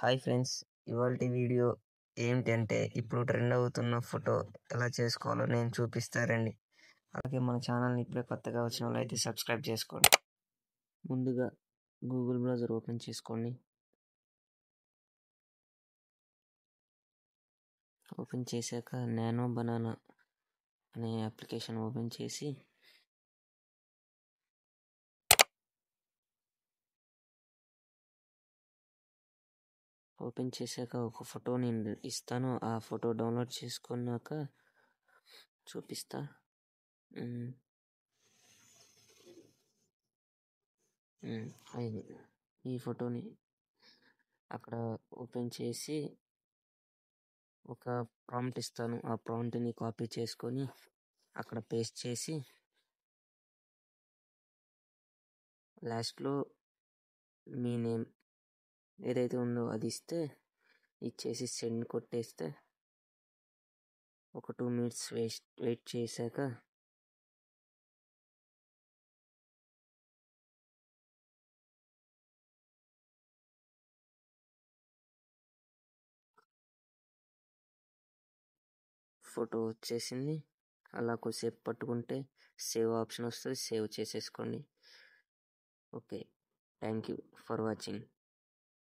Hi friends, ఇవాల్టి video ఏంటంటే ఇప్పుడు ట్రెండ్ అవుతున్న ఫోటో ఎలా చేసుకోవాలో నేను చూపిస్తారండి. అలాగే మన ఛానల్ని ఇప్పుడే కొత్తగా వచ్చిన వాళ్ళు అయితే సబ్స్క్రైబ్ చేసుకోండి. ముందుగా గూగుల్ బ్రౌజర్ ఓపెన్ చేసుకోండి. ఓపెన్ చేశాక నానో బనానా అనే అప్లికేషన్ ఓపెన్ చేసి ఒక ఫోటో నేను ఇస్తాను. ఆ ఫోటో డౌన్లోడ్ చేసుకున్నాక చూపిస్తా. అయింది. ఈ ఫోటోని అక్కడ ఓపెన్ చేసి ఒక ప్రాంప్ట్ ఇస్తాను. ఆ ప్రాంప్ట్ని కాపీ చేసుకొని అక్కడ పేస్ట్ చేసి లాస్ట్లో మీ నేమ్ ఏదైతే ఉందో అది ఇచ్చేసి సెండ్ కొట్టేస్తే ఒక 2 minutes వెయిట్ చేశాక ఫోటో వచ్చేసింది. అలా కొద్దిసేపు పట్టుకుంటే సేవ్ ఆప్షన్ వస్తుంది. సేవ్ చేసేసుకోండి. Okay, thank you for watching.